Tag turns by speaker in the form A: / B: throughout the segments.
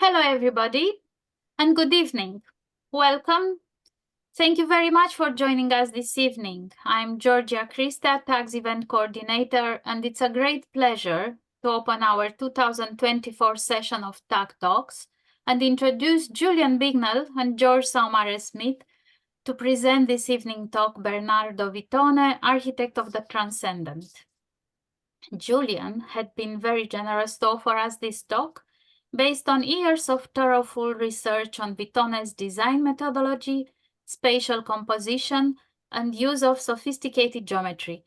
A: Hello, everybody, and good evening. Welcome. Thank you very much for joining us this evening. I'm Georgia Krista, Tags Event Coordinator, and it's a great pleasure to open our 2024 session of Tag Talks and introduce Julian Bicknell and George Saumarez-Smith to present this evening talk Bernardo Vittone, architect of the Transcendent. Julian had been very generous to offer us this talk based on years of thorough research on Vittone's design methodology, spatial composition, and use of sophisticated geometry.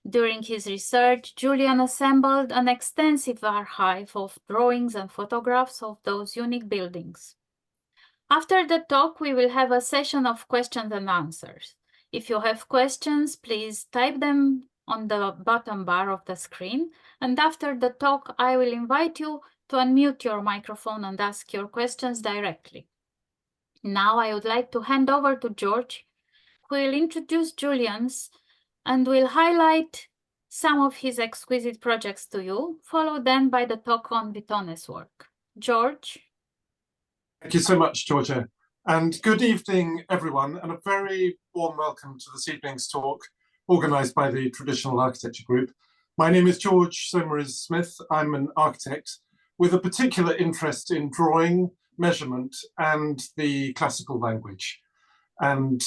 A: During his research, Julian assembled an extensive archive of drawings and photographs of those unique buildings. After the talk, we will have a session of questions and answers. If you have questions, please type them on the bottom bar of the screen, and after the talk, I will invite you to unmute your microphone and ask your questions directly. Now I would like to hand over to George, who will introduce Julian's and will highlight some of his exquisite projects to you, followed then by the talk on Vittone's work. George?
B: Thank you so much, Georgia. And good evening, everyone, and a very warm welcome to this evening's talk organised by the Traditional Architecture Group. My name is George Saumarez-Smith. I'm an architect with a particular interest in drawing, measurement, and the classical language. And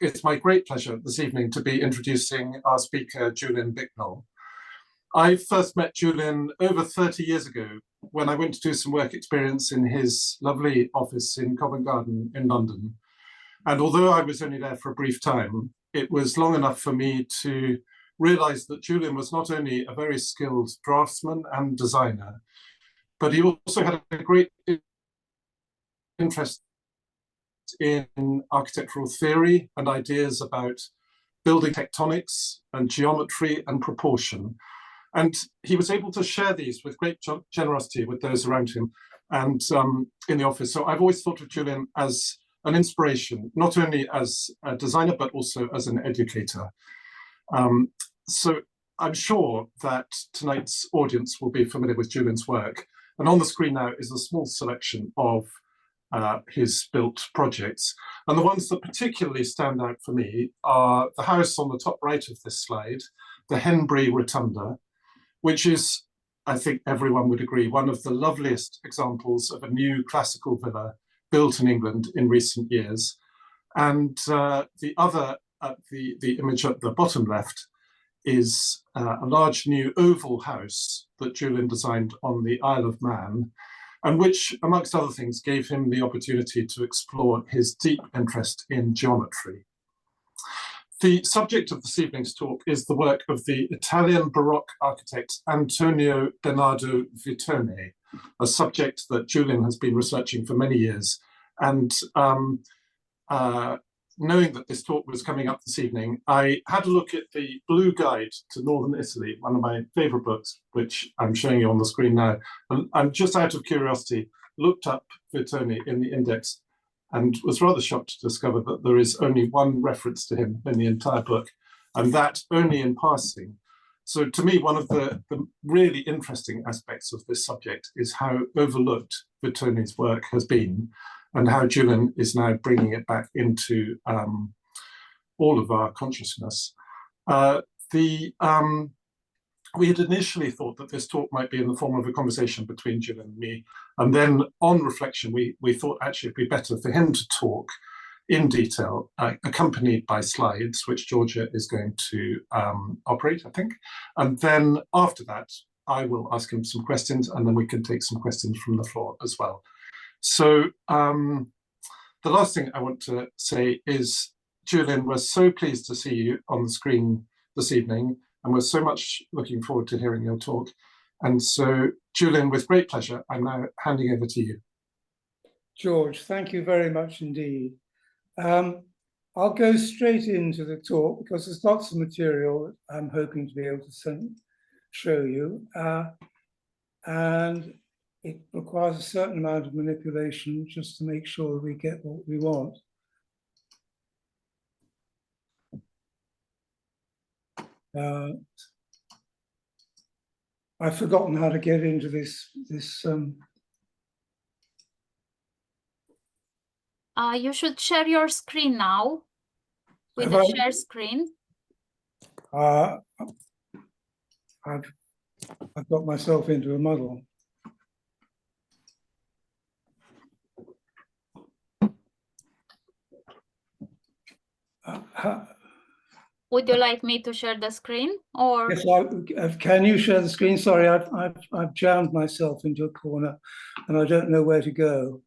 B: it's my great pleasure this evening to be introducing our speaker, Julian Bicknell. I first met Julian over 30 years ago when I went to do some work experience in his lovely office in Covent Garden in London. And although I was only there for a brief time, it was long enough for me to realize that Julian was not only a very skilled draftsman and designer, but he also had a great interest in architectural theory and ideas about building tectonics and geometry and proportion. And he was able to share these with great generosity with those around him and in the office. So I've always thought of Julian as an inspiration, not only as a designer, but also as an educator. So I'm sure that tonight's audience will be familiar with Julian's work. And on the screen now is a small selection of his built projects. And the ones that particularly stand out for me are the house on the top right of this slide, the Henbury Rotunda, which is, I think everyone would agree, one of the loveliest examples of a new classical villa built in England in recent years. And the other, the image at the bottom left, is a large new oval house that Julian designed on the Isle of Man, and which, amongst other things, gave him the opportunity to explore his deep interest in geometry. The subject of this evening's talk is the work of the Italian Baroque architect Antonio Bernardo Vittone, a subject that Julian has been researching for many years. And knowing that this talk was coming up this evening, I had a look at the Blue Guide to Northern Italy, one of my favorite books, which I'm showing you on the screen now. And I'm just out of curiosity, looked up Vittone in the index and was rather shocked to discover that there is only one reference to him in the entire book, and that only in passing. So to me, one of the really interesting aspects of this subject is how overlooked Vittone's work has been, and how Julian is now bringing it back into all of our consciousness. We had initially thought that this talk might be in the form of a conversation between Julian and me, and then on reflection, we thought actually it'd be better for him to talk in detail, accompanied by slides, which Georgia is going to operate, I think. And then after that, I will ask him some questions, and then we can take some questions from the floor as well. So the last thing I want to say is, Julian, we're so pleased to see you on the screen this evening, and we're so much looking forward to hearing your talk. And so, Julian, with great pleasure, I'm now handing over to you.
C: George, thank you very much indeed. I'll go straight into the talk because there's lots of material that I'm hoping to be able to show you. And it requires a certain amount of manipulation just to make sure we get what we want. I've forgotten how to get into this
A: You should share your screen now with
C: Have
A: the
C: I?
A: share screen.
C: I've got myself into a muddle.
A: Would you like me to share the screen or?
C: Yes, can you share the screen? Sorry, I've jammed myself into a corner and I don't know where to go.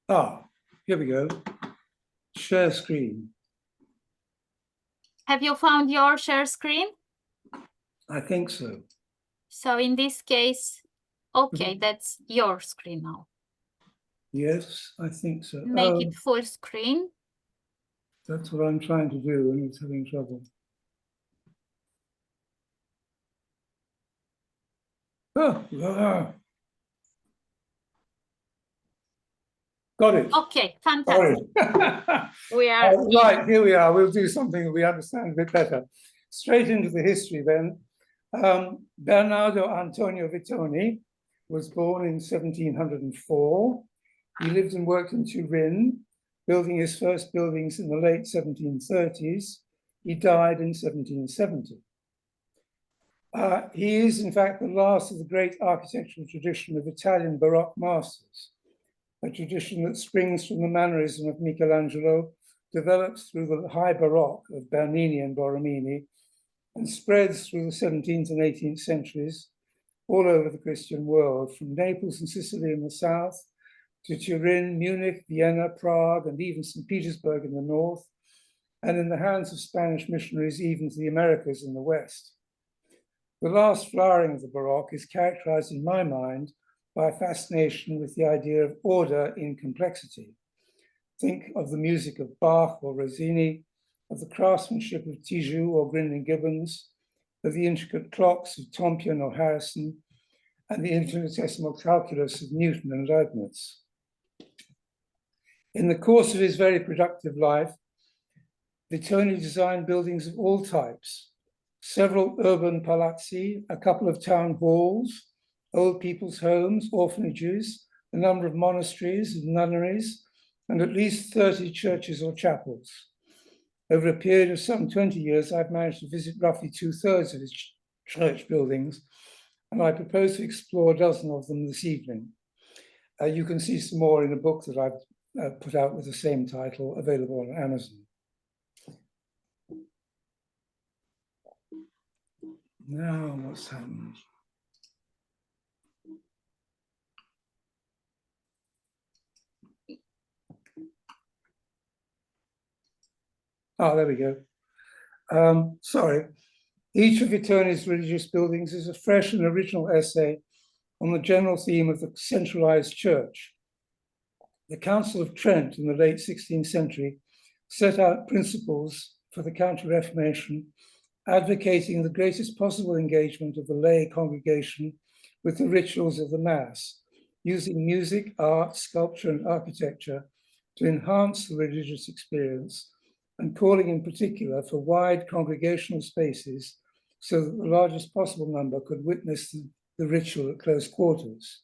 C: Ah, here we go. Share screen.
A: Have you found your share screen?
C: I think so.
A: So in this case, okay, that's your screen now.
C: Yes, I think so.
A: Make it full screen.
C: That's what I'm trying to do and it's having trouble. Got it.
A: Okay, fantastic. We are
C: right, here we are. We'll do something that we understand a bit better. Straight into the history then. Bernardo Antonio Vittone was born in 1704. He lived and worked in Turin, building his first buildings in the late 1730s. He died in 1770. He is, in fact, the last of the great architectural tradition of Italian Baroque masters, a tradition that springs from the mannerism of Michelangelo, develops through the high Baroque of Bernini and Borromini, and spreads through the 17th and 18th centuries all over the Christian world, from Naples and Sicily in the south to Turin, Munich, Vienna, Prague, and even St. Petersburg in the north, and in the hands of Spanish missionaries even to the Americas in the west. The last flowering of the Baroque is characterized in my mind by a fascination with the idea of order in complexity. Think of the music of Bach or Rossini, of the craftsmanship of Tijoux or Grindon Gibbons, of the intricate clocks of Tompion or Harrison, and the infinitesimal calculus of Newton and Leibniz. In the course of his very productive life, Vittone designed buildings of all types, several urban palazzi, a couple of town halls, old people's homes, orphanages, a number of monasteries and nunneries, and at least 30 churches or chapels. Over a period of some 20 years, I've managed to visit roughly 2/3 of his church buildings, and I propose to explore a dozen of them this evening. You can see some more in a book that I've put out with the same title, available on Amazon. Now, what's happened? Oh, there we go. Sorry. Each of Vittone's religious buildings is a fresh and original essay on the general theme of the centralized church. The Council of Trent in the late 16th century set out principles for the Counter-Reformation, advocating the greatest possible engagement of the lay congregation with the rituals of the Mass, using music, art, sculpture, and architecture to enhance the religious experience, and calling in particular for wide congregational spaces so that the largest possible number could witness the ritual at close quarters.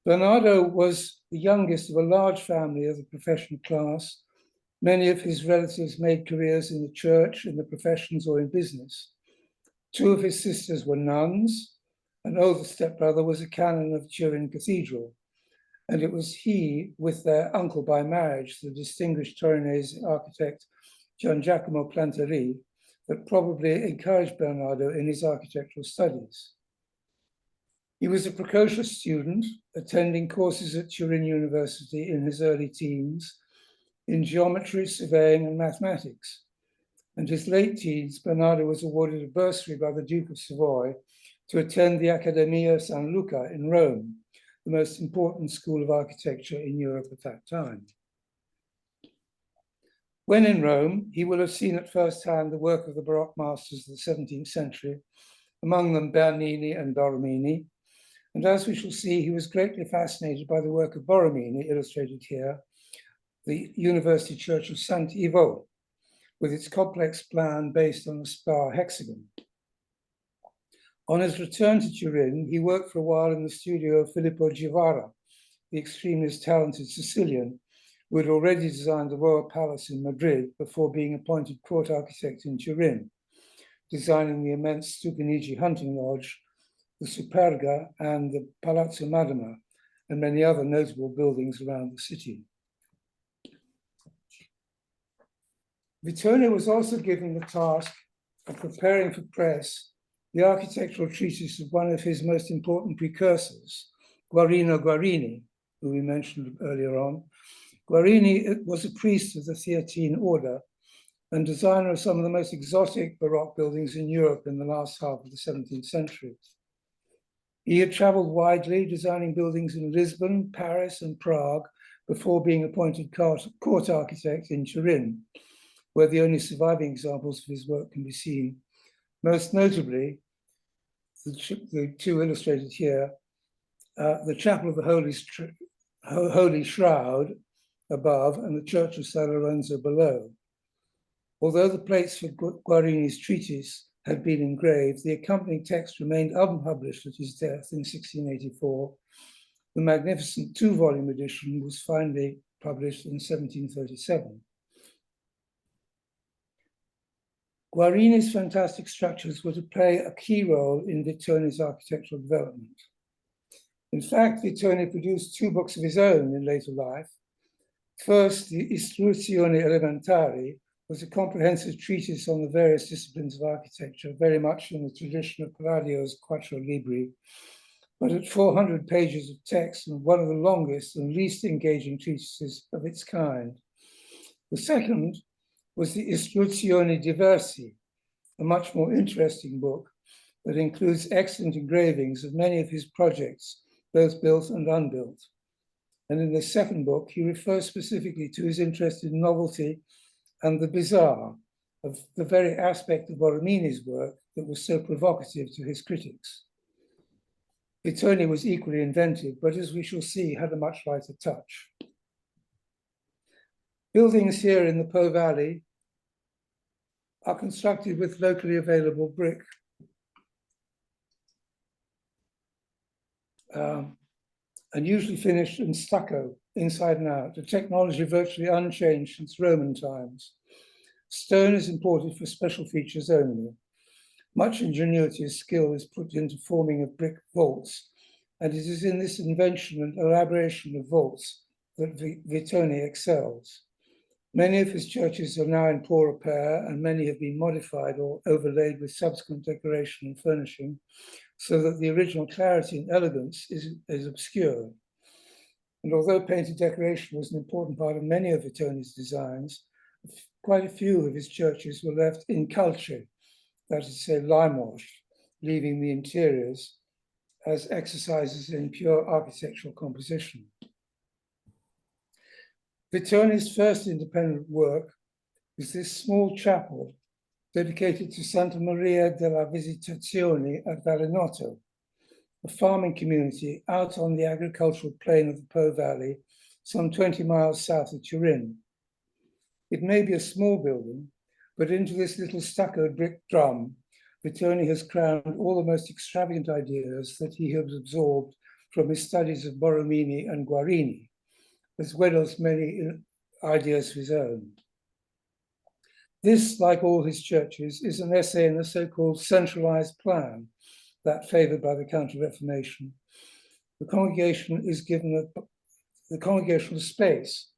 C: Bernardo was the youngest of a large family of the professional class. Many of his relatives made careers in the church, in the professions, or in business. Two of his sisters were nuns. An older stepbrother was a canon of Turin Cathedral, and it was he, with their uncle by marriage, the distinguished Torinese architect Gian Giacomo Planteri, that probably encouraged Bernardo in his architectural studies. He was a precocious student, attending courses at Turin University in his early teens in geometry, surveying, and mathematics. In his late teens, Bernardo was awarded a bursary by the Duke of Savoy to attend the Accademia San Luca in Rome, the most important school of architecture in Europe at that time. When in Rome, he will have seen at first hand the work of the Baroque masters of the 17th century, among them Bernini and Borromini. And as we shall see, he was greatly fascinated by the work of Borromini, illustrated here, the University Church of Sant'Ivo, with its complex plan based on a spar hexagon. On his return to Turin, he worked for a while in the studio of Filippo Givara, the extremely talented Sicilian, who had already designed the Royal Palace in Madrid before being appointed court architect in Turin, designing the immense Stupinigi hunting lodge, the Superga and the Palazzo Madama, and many other notable buildings around the city. Vittone was also given the task of preparing for press the architectural treatise of one of his most important precursors, Guarino Guarini, who we mentioned earlier on. Guarini was a priest of the Theatine order and designer of some of the most exotic Baroque buildings in Europe in the last half of the 17th century. He had traveled widely, designing buildings in Lisbon, Paris, and Prague before being appointed court architect in Turin, where the only surviving examples of his work can be seen. Most notably, the two illustrated here, the Chapel of the Holy Shroud above and the Church of San Lorenzo below. Although the plates for Guarini's treatise had been engraved, the accompanying text remained unpublished at his death in 1684. The magnificent two-volume edition was finally published in 1737. Guarini's fantastic structures were to play a key role in Vittone's architectural development. In fact, Vittone produced two books of his own in later life. First, the Istruzioni Elementari was a comprehensive treatise on the various disciplines of architecture, very much in the tradition of Palladio's Quattro Libri, but at 400 pages of text and one of the longest and least engaging treatises of its kind. The second was the Istruzioni Diversi, a much more interesting book that includes excellent engravings of many of his projects, both built and unbuilt. And in the second book, he refers specifically to his interest in novelty and the bizarre of the very aspect of Borromini's work that was so provocative to his critics. Vittone was equally inventive, but as we shall see, had a much lighter touch. Buildings here in the Po Valley are constructed with locally available brick. And usually finished in stucco, inside and out, a technology virtually unchanged since Roman times. Stone is imported for special features only. Much ingenuity and skill is put into forming of brick vaults, and it is in this invention and elaboration of vaults that Vittone excels. Many of his churches are now in poor repair, and many have been modified or overlaid with subsequent decoration and furnishing, so that the original clarity and elegance is obscured. And although painted decoration was an important part of many of Vittone's designs, quite a few of his churches were left in calce, that is to say limewashed, leaving the interiors as exercises in pure architectural composition. Vittone's first independent work is this small chapel dedicated to Santa Maria della Visitazione at Valinotto, a farming community out on the agricultural plain of the Po Valley, some 20 miles south of Turin. It may be a small building, but into this little stucco brick drum, Vittone has crammed all the most extravagant ideas that he has absorbed from his studies of Borromini and Guarini, as well as many ideas of his own. This, like all his churches, is an essay in the so-called centralized plan, that favored by the Counter-Reformation. The congregational space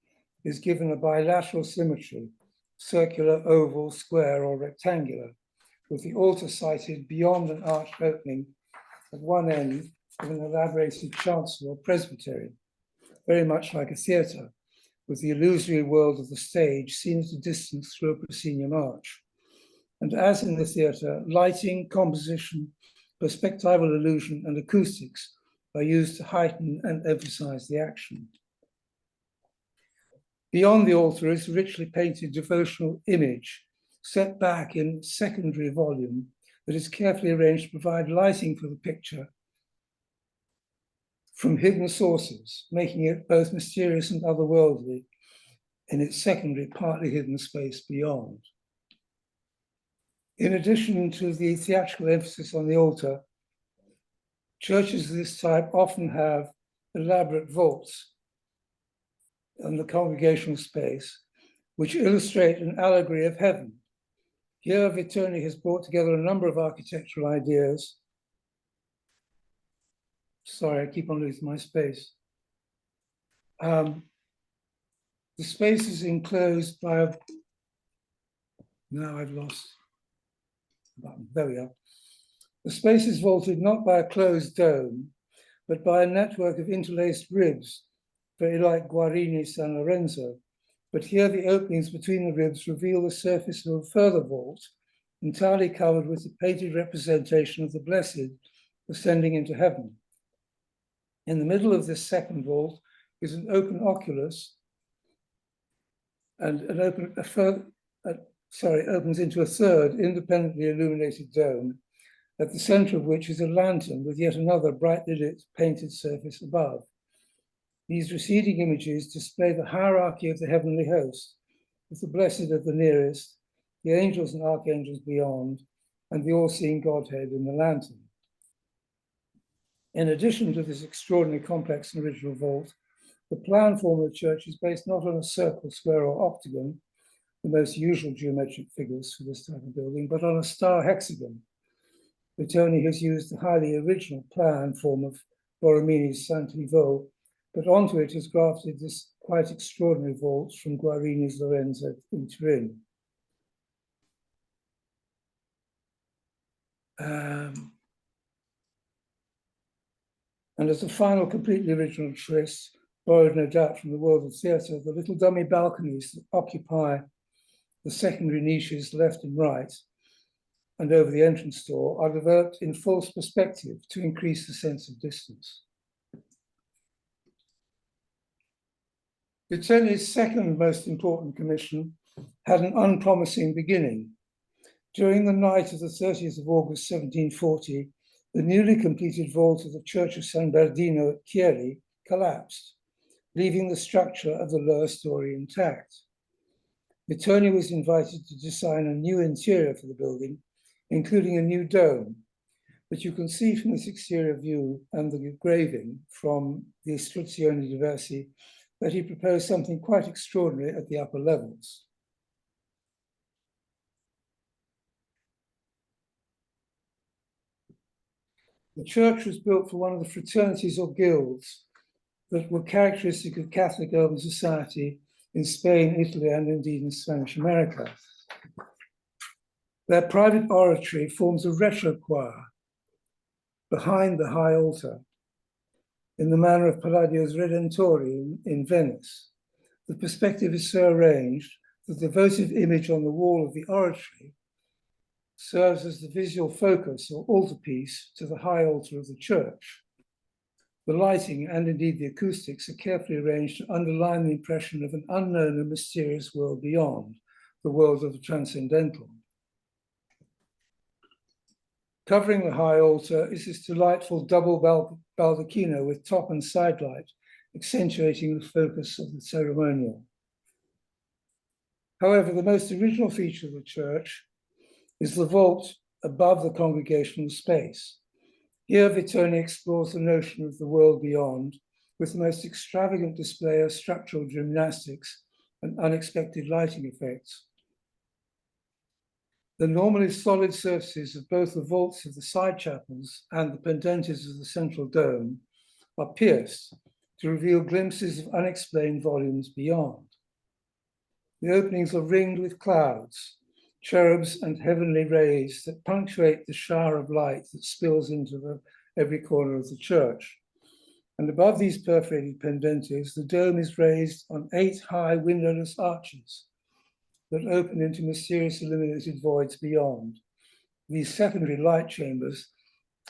C: is given a bilateral symmetry, circular, oval, square, or rectangular, with the altar sited beyond an arched opening at one end of an elaborated chancel or presbytery, very much like a theatre, with the illusory world of the stage seen at a distance through a proscenium arch. And as in the theatre, lighting, composition, perspectival illusion, and acoustics are used to heighten and emphasize the action. Beyond the altar is a richly painted devotional image set back in secondary volume that is carefully arranged to provide lighting for the picture from hidden sources, making it both mysterious and otherworldly in its secondary, partly hidden space beyond. In addition to the theatrical emphasis on the altar, Churches of this type often have elaborate vaults in the congregational space, which illustrate an allegory of heaven. Here, Vittone has brought together a number of architectural ideas. Sorry, I keep on losing my space. The space is enclosed by a, now I've lost the button, there we are. The space is vaulted not by a closed dome, but by a network of interlaced ribs, very like Guarini San Lorenzo. But here the openings between the ribs reveal the surface of a further vault, entirely covered with the painted representation of the Blessed ascending into heaven. In the middle of this second vault is an open oculus, and opens into a third independently illuminated dome, at the center of which is a lantern with yet another brightly lit painted surface above. These receding images display the hierarchy of the heavenly host, with the blessed at the nearest, the angels and archangels beyond, and the all-seeing Godhead in the lantern. In addition to this extraordinarily complex and original vault, the plan form of the church is based not on a circle, square, or octagon, the most usual geometric figures for this type of building, but on a star hexagon. Vittone has used the highly original plan form of Borromini's Saint-Ivo, but onto it has grafted this quite extraordinary vault from Guarini's Lorenzo in Turin. And as a final completely original choice, borrowed no doubt from the world of theatre, the little dummy balconies that occupy the secondary niches left and right and over the entrance door are developed in false perspective to increase the sense of distance. Vittone's second most important commission had an unpromising beginning. During the night of the 30th of August, 1740, the newly completed vault of the Church of San Bernardino at Chieri collapsed, leaving the structure of the lower story intact. Vittone was invited to design a new interior for the building, including a new dome. But you can see from this exterior view and the engraving from the Istruzioni Diversi that he proposed something quite extraordinary at the upper levels. The church was built for one of the fraternities or guilds that were characteristic of Catholic urban society in Spain, Italy, and indeed in Spanish America. Their private oratory forms a retrochoir behind the high altar, in the manner of Palladio's Redentori in Venice. The perspective is so arranged that the votive image on the wall of the oratory serves as the visual focus or altarpiece to the high altar of the church. The lighting and indeed the acoustics are carefully arranged to underline the impression of an unknown and mysterious world beyond, the world of the transcendental. Covering the high altar is this delightful double baldacchino with top and side light, accentuating the focus of the ceremonial. However, the most original feature of the church is the vault above the congregational space. Here, Vittone explores the notion of the world beyond with the most extravagant display of structural gymnastics and unexpected lighting effects. The normally solid surfaces of both the vaults of the side chapels and the pendentes of the central dome are pierced to reveal glimpses of unexplained volumes beyond. The openings are ringed with clouds, cherubs and heavenly rays that punctuate the shower of light that spills into every corner of the church. And above these perforated pendentes, the dome is raised on 8 high windowless arches that open into mysterious illuminated voids beyond. These secondary light chambers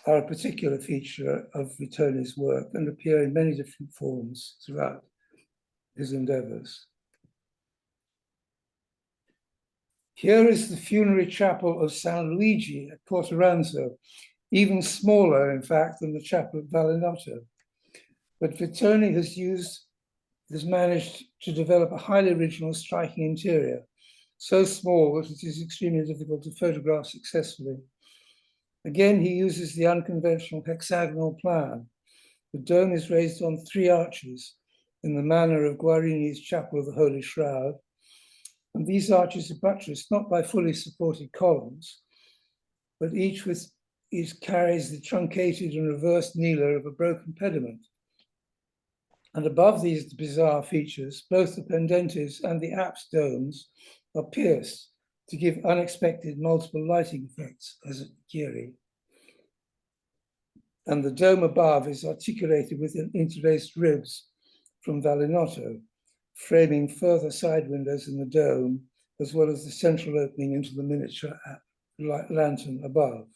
C: are a particular feature of Vittone's work and appear in many different forms throughout his endeavors. Here is the funerary chapel of San Luigi at Portoranzo, even smaller, in fact, than the chapel at Valinotto. But Vittone has managed to develop a highly original, striking interior, so small that it is extremely difficult to photograph successfully. Again, he uses the unconventional hexagonal plan. The dome is raised on 3 arches in the manner of Guarini's Chapel of the Holy Shroud, and these arches are buttressed not by fully supported columns, but each carries the truncated and reversed kneeler of a broken pediment. And above these bizarre features, both the pendentes and the apse domes are pierced to give unexpected multiple lighting effects, as at Chieri. And the dome above is articulated with interlaced ribs from Valinotto, framing further side windows in the dome, as well as the central opening into the miniature lantern above.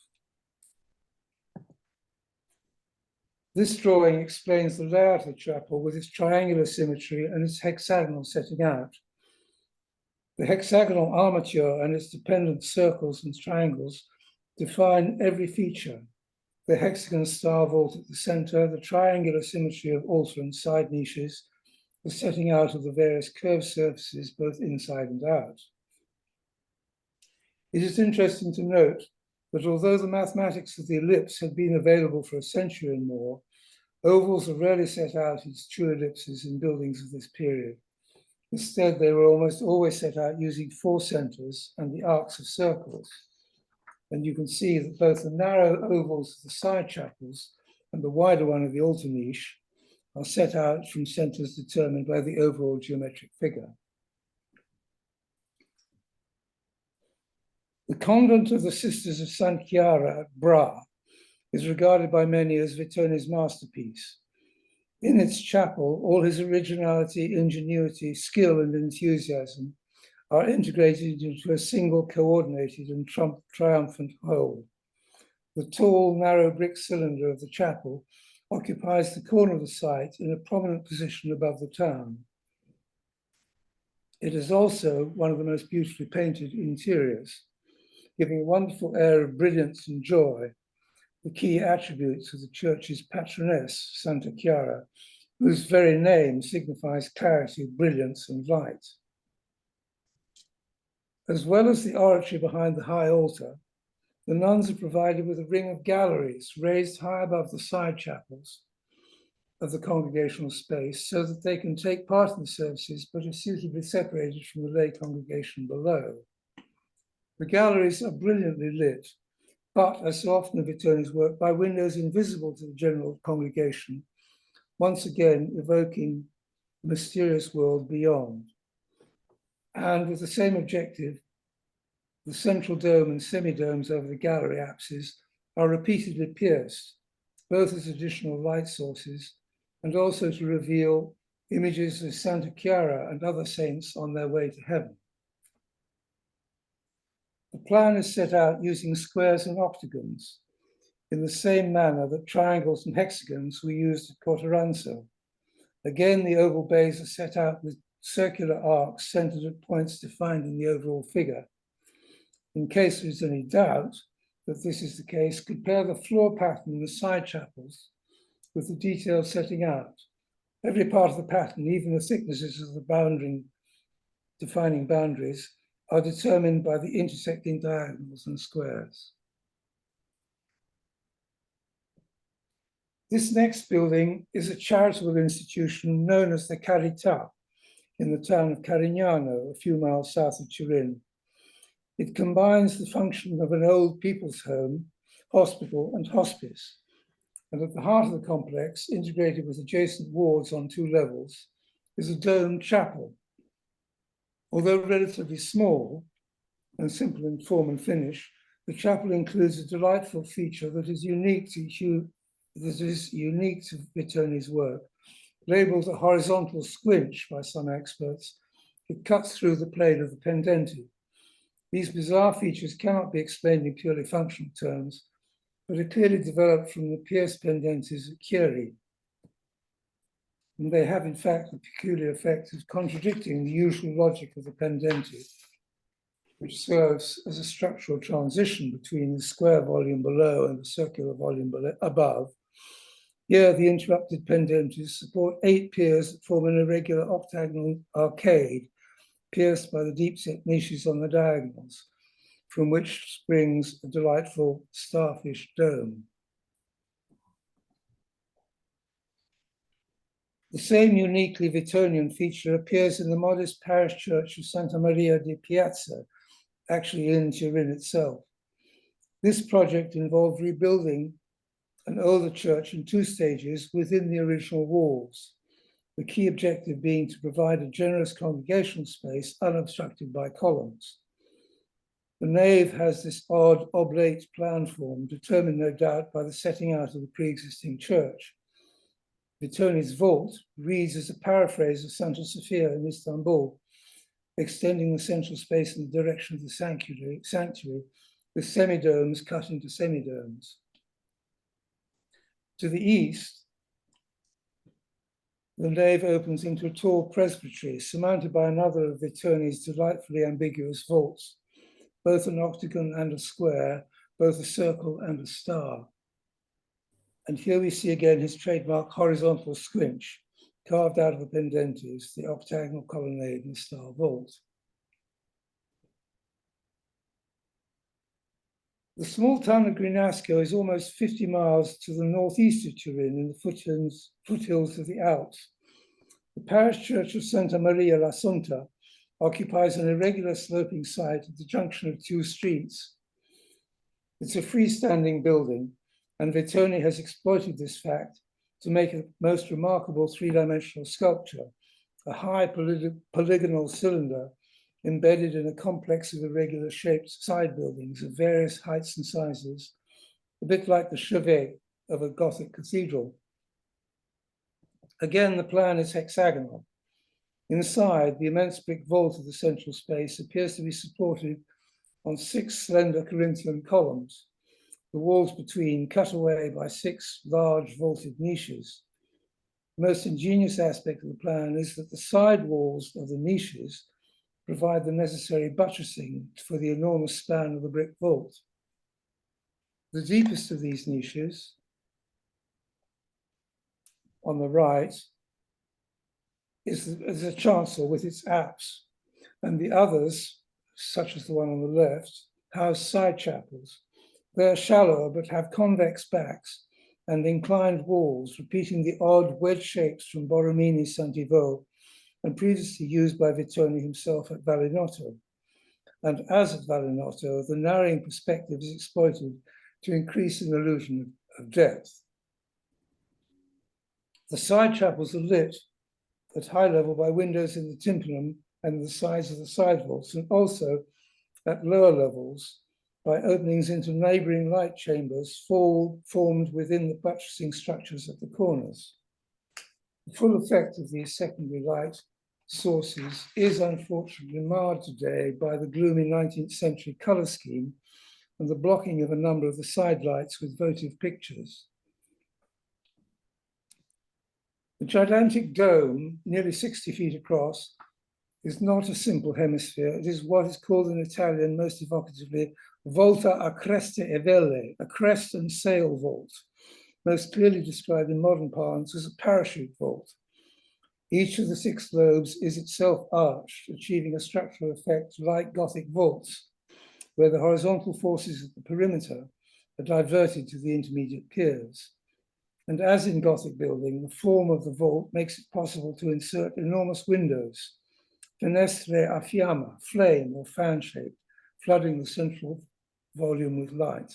C: This drawing explains the layout of the chapel with its triangular symmetry and its hexagonal setting out. The hexagonal armature and its dependent circles and triangles define every feature. The hexagon star vault at the center, the triangular symmetry of altar and side niches, the setting out of the various curved surfaces, both inside and out. It is interesting to note that although the mathematics of the ellipse had been available for a century and more, ovals are rarely set out as true ellipses in buildings of this period. Instead, they were almost always set out using 4 centers and the arcs of circles. And you can see that both the narrow ovals of the side chapels and the wider one of the altar niche are set out from centers determined by the overall geometric figure. The convent of the Sisters of St. Chiara at Bra is regarded by many as Vittone's masterpiece. In its chapel, all his originality, ingenuity, skill, and enthusiasm are integrated into a single coordinated and triumphant whole. The tall, narrow brick cylinder of the chapel occupies the corner of the site in a prominent position above the town. It is also one of the most beautifully painted interiors, giving a wonderful air of brilliance and joy, the key attributes of the church's patroness, Santa Chiara, whose very name signifies clarity, brilliance, and light. As well as the oratory behind the high altar, the nuns are provided with a ring of galleries raised high above the side chapels of the congregational space so that they can take part in the services but are suitably separated from the lay congregation below. The galleries are brilliantly lit, but as so often in Vittone's work, by windows invisible to the general congregation, once again evoking the mysterious world beyond. And with the same objective, the central dome and semi-domes over the gallery apses are repeatedly pierced, both as additional light sources and also to reveal images of Santa Chiara and other saints on their way to heaven. The plan is set out using squares and octagons in the same manner that triangles and hexagons were used at Corteranzo. Again, the oval bays are set out with circular arcs centered at points defined in the overall figure. In case there is any doubt that this is the case, compare the floor pattern in the side chapels with the detailed setting out. Every part of the pattern, even the thicknesses of the defining boundaries, are determined by the intersecting diagonals and squares. This next building is a charitable institution known as the Carità in the town of Carignano, a few miles south of Turin. It combines the function of an old people's home, hospital, and hospice. And at the heart of the complex, integrated with adjacent wards on 2 levels, is a domed chapel. Although relatively small and simple in form and finish, the chapel includes a delightful feature that is unique to Vittone's work. Labeled a horizontal squinch by some experts, it cuts through the plane of the pendenti. These bizarre features cannot be explained in purely functional terms, but are clearly developed from the pierced pendentes at Chieri. And they have, in fact, the peculiar effect of contradicting the usual logic of the pendenti, which serves as a structural transition between the square volume below and the circular volume above. Here, the interrupted pendentes support 8 piers that form an irregular octagonal arcade, pierced by the deep-set niches on the diagonals. from which springs a delightful starfish dome. The same uniquely Vittonian feature appears in the modest parish church of Santa Maria di Piazza, actually in Turin itself. This project involved rebuilding an older church in 2 stages within the original walls, the key objective being to provide a generous congregational space unobstructed by columns. The nave has this odd oblate plan form, determined no doubt by the setting out of the pre-existing church. Vittone's vault reads as a paraphrase of Santa Sofia in Istanbul, extending the central space in the direction of the sanctuary with semidomes cut into semidomes. To the east, the nave opens into a tall presbytery surmounted by another of Vittone's delightfully ambiguous vaults, both an octagon and a square, both a circle and a star. And here we see again his trademark horizontal squinch, carved out of the pendentes, the octagonal colonnade and star vault. The small town of Grinasco is almost 50 miles to the northeast of Turin in the foothills of the Alps. The parish church of Santa Maria l'Assunta occupies an irregular sloping site at the junction of 2 streets. It's a freestanding building, and Vittone has exploited this fact to make a most remarkable 3-dimensional sculpture, a high polygonal cylinder embedded in a complex of irregular shaped side buildings of various heights and sizes, a bit like the chevet of a Gothic cathedral. Again, the plan is hexagonal. Inside, the immense brick vault of the central space appears to be supported on 6 slender Corinthian columns, the walls between cut away by 6 large vaulted niches. The most ingenious aspect of the plan is that the side walls of the niches provide the necessary buttressing for the enormous span of the brick vault. The deepest of these niches, on the right, is a chancel with its apse, and the others, such as the one on the left, house side chapels. They are shallower but have convex backs and inclined walls, repeating the odd wedge shapes from Borromini's Santivo, and previously used by Vittone himself at Valinotto. And as at Valinotto, the narrowing perspective is exploited to increase an illusion of depth. The side chapels are lit at high level by windows in the tympanum and the sides of the side vaults, and also at lower levels by openings into neighboring light chambers formed within the buttressing structures at the corners. The full effect of these secondary light sources is unfortunately marred today by the gloomy 19th century color scheme and the blocking of a number of the side lights with votive pictures. The gigantic dome, nearly 60 feet across, is not a simple hemisphere. It is what is called in Italian most evocatively volta a creste e vele, a crest and sail vault, most clearly described in modern parlance as a parachute vault. Each of the 6 lobes is itself arched, achieving a structural effect like Gothic vaults, where the horizontal forces at the perimeter are diverted to the intermediate piers. And as in Gothic building, the form of the vault makes it possible to insert enormous windows, finestre a fiamma, flame or fan-shaped, flooding the central volume with light.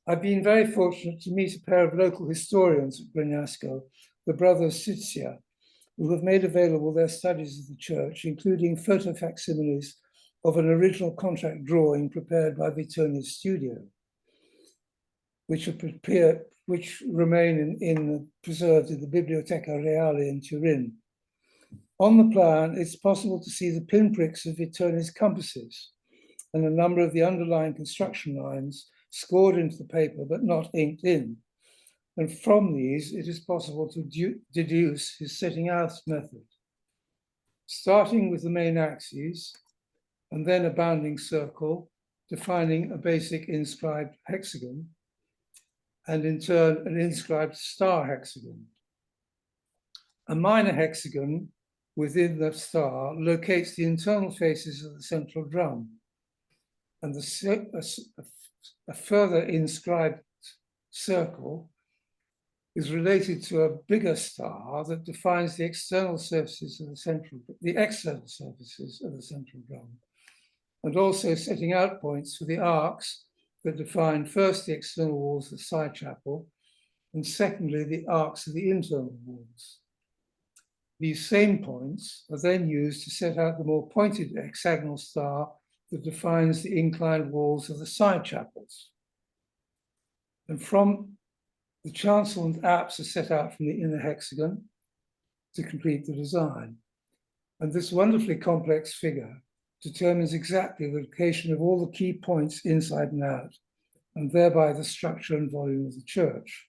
C: I've been very fortunate to meet a pair of local historians at Grinasco, the brothers Sizia, who have made available their studies of the church, including photo facsimiles of an original contract drawing prepared by Vittone's studio, which remain preserved in the Biblioteca Reale in Turin. On the plan, it's possible to see the pinpricks of Vittone's compasses and a number of the underlying construction lines scored into the paper but not inked in. And from these, it is possible to deduce his setting out method, starting with the main axes and then a bounding circle, defining a basic inscribed hexagon, and in turn, an inscribed star hexagon. A minor hexagon within the star locates the internal faces of the central drum, and a further inscribed circle is related to a bigger star that defines the external surfaces of the external surfaces of the central drum, and also setting out points for the arcs that define first the external walls of the side chapel, and secondly, the arcs of the internal walls. These same points are then used to set out the more pointed hexagonal star that defines the inclined walls of the side chapels. And from the chancel and apse are set out from the inner hexagon to complete the design. And this wonderfully complex figure determines exactly the location of all the key points inside and out, and thereby the structure and volume of the church.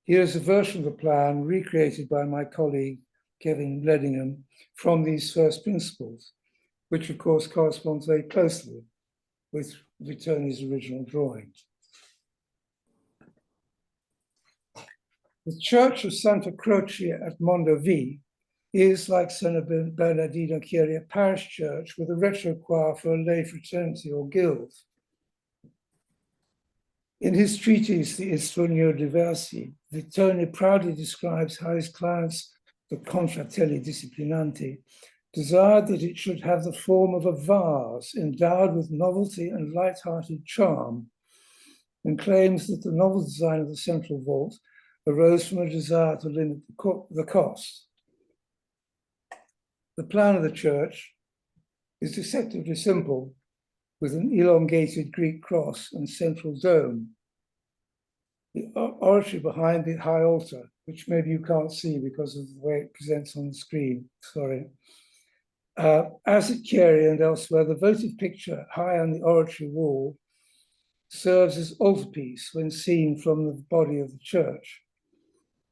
C: Here's a version of the plan recreated by my colleague, Kevin Ledingham, from these first principles, which of course corresponds very closely with Vittone's original drawing. The Church of Santa Croce at Mondovì is, like San Bernardino Chieri, a parish church with a retro choir for a lay fraternity or guild. In his treatise, The Istrugno Diversi, Vittone proudly describes how his clients, the confratelli disciplinanti, desired that it should have the form of a vase endowed with novelty and light-hearted charm, and claims that the novel design of the central vault arose from a desire to limit the cost. The plan of the church is deceptively simple, with an elongated Greek cross and central dome. The oratory behind the high altar, which maybe you can't see because of the way it presents on the screen, sorry. As at Chieri and elsewhere, the votive picture high on the oratory wall serves as altarpiece when seen from the body of the church.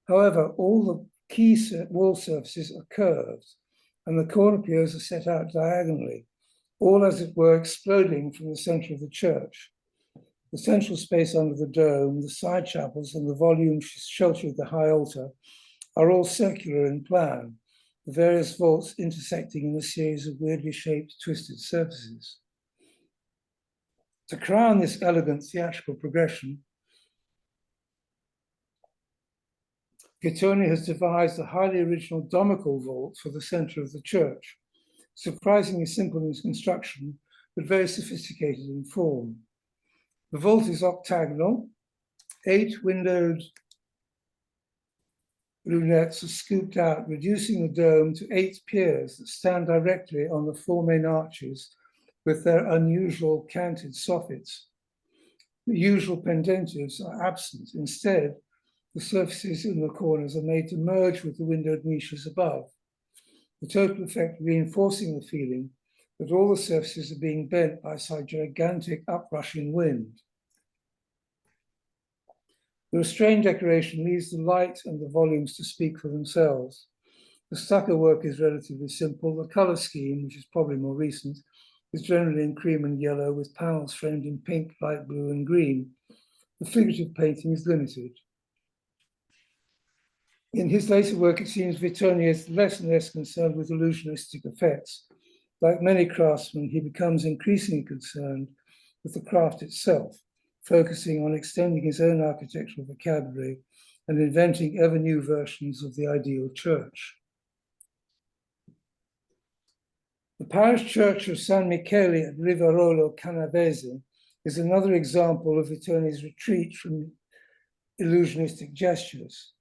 C: However, all the key wall surfaces are curved, and the corner piers are set out diagonally, all as it were exploding from the center of the church. The central space under the dome, the side chapels, and the volume sheltering the high altar are all circular in plan, the various vaults intersecting in a series of weirdly shaped, twisted surfaces. To crown this elegant theatrical progression, Vittone has devised a highly original domical vault for the center of the church, surprisingly simple in its construction, but very sophisticated in form. The vault is octagonal. 8 windowed lunettes are scooped out, reducing the dome to 8 piers that stand directly on the 4 main arches with their unusual canted soffits. The usual pendentives are absent. Instead, the surfaces in the corners are made to merge with the windowed niches above, the total effect reinforcing the feeling that all the surfaces are being bent by some gigantic uprushing wind. The restrained decoration leaves the light and the volumes to speak for themselves. The stucco work is relatively simple. The color scheme, which is probably more recent, is generally in cream and yellow with panels framed in pink, light blue, and green. The figurative painting is limited. In his later work, it seems Vittone is less and less concerned with illusionistic effects. Like many craftsmen, he becomes increasingly concerned with the craft itself, focusing on extending his own architectural vocabulary and inventing ever new versions of the ideal church. The parish church of San Michele at Rivarolo Canavese is another example of Vittone's retreat from illusionistic gestures.